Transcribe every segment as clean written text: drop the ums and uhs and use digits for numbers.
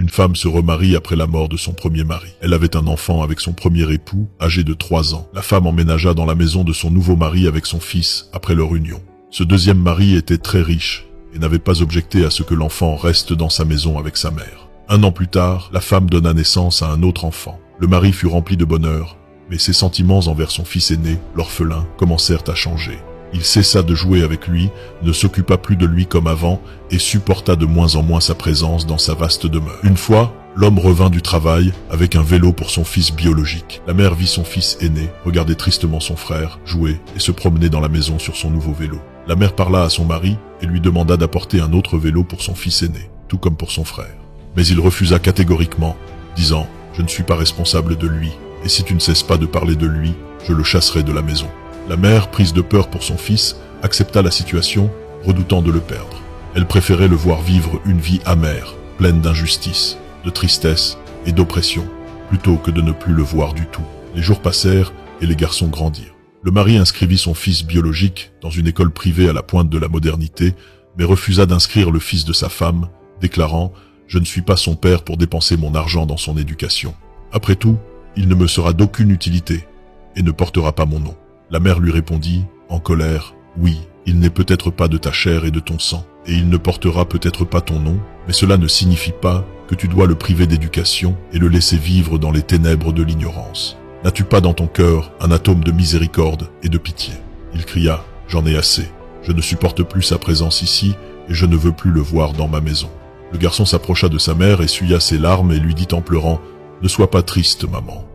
Une femme se remarie après la mort de son premier mari. Elle avait un enfant avec son premier époux, âgé de 3 ans. La femme emménagea dans la maison de son nouveau mari avec son fils après leur union. Ce deuxième mari était très riche et n'avait pas objecté à ce que l'enfant reste dans sa maison avec sa mère. 1 an plus tard, la femme donna naissance à un autre enfant. Le mari fut rempli de bonheur, mais ses sentiments envers son fils aîné, l'orphelin, commencèrent à changer. Il cessa de jouer avec lui, ne s'occupa plus de lui comme avant et supporta de moins en moins sa présence dans sa vaste demeure. Une fois, l'homme revint du travail avec un vélo pour son fils biologique. La mère vit son fils aîné, regarder tristement son frère, jouer et se promener dans la maison sur son nouveau vélo. La mère parla à son mari et lui demanda d'apporter un autre vélo pour son fils aîné, tout comme pour son frère. Mais il refusa catégoriquement, disant « Je ne suis pas responsable de lui, et si tu ne cesses pas de parler de lui, je le chasserai de la maison. » La mère, prise de peur pour son fils, accepta la situation, redoutant de le perdre. Elle préférait le voir vivre une vie amère, pleine d'injustice, de tristesse et d'oppression, plutôt que de ne plus le voir du tout. Les jours passèrent et les garçons grandirent. Le mari inscrivit son fils biologique dans une école privée à la pointe de la modernité, mais refusa d'inscrire le fils de sa femme, déclarant « Je ne suis pas son père pour dépenser mon argent dans son éducation. Après tout, il ne me sera d'aucune utilité et ne portera pas mon nom. » La mère lui répondit, en colère, « Oui, il n'est peut-être pas de ta chair et de ton sang, et il ne portera peut-être pas ton nom, mais cela ne signifie pas que tu dois le priver d'éducation et le laisser vivre dans les ténèbres de l'ignorance. N'as-tu pas dans ton cœur un atome de miséricorde et de pitié ?» Il cria, « J'en ai assez. Je ne supporte plus sa présence ici et je ne veux plus le voir dans ma maison. » Le garçon s'approcha de sa mère, essuya ses larmes et lui dit en pleurant, « Ne sois pas triste, maman.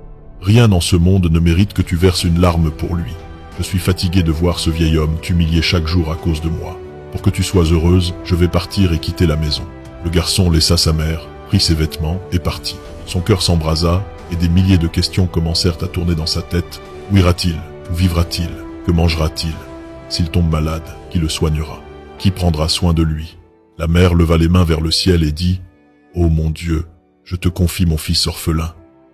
Rien dans ce monde ne mérite que tu verses une larme pour lui. Je suis fatigué de voir ce vieil homme t'humilier chaque jour à cause de moi. Pour que tu sois heureuse, je vais partir et quitter la maison. » Le garçon laissa sa mère, prit ses vêtements et partit. Son cœur s'embrasa et des milliers de questions commencèrent à tourner dans sa tête. Où ira-t-il? Où vivra-t-il? Que mangera-t-il? S'il tombe malade, qui le soignera? Qui prendra soin de lui? La mère leva les mains vers le ciel et dit « Ô mon Dieu, je te confie mon fils orphelin.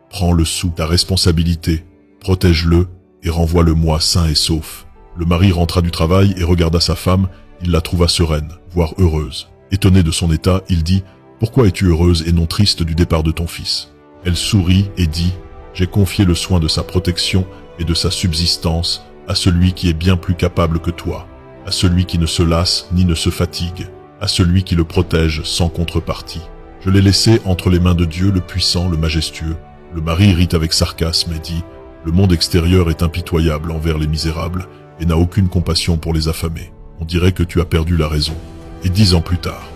Prends-le sous ta responsabilité, protège-le et renvoie-le-moi sain et sauf. » Le mari rentra du travail et regarda sa femme, il la trouva sereine, voire heureuse. Étonné de son état, il dit « Pourquoi es-tu heureuse et non triste du départ de ton fils ?» Elle sourit et dit « J'ai confié le soin de sa protection et de sa subsistance à celui qui est bien plus capable que toi, à celui qui ne se lasse ni ne se fatigue, à celui qui le protège sans contrepartie. Je l'ai laissé entre les mains de Dieu le puissant, le majestueux. » Le mari rit avec sarcasme et dit « Le monde extérieur est impitoyable envers les misérables et n'a aucune compassion pour les affamés. On dirait que tu as perdu la raison. » Et 10 ans plus tard,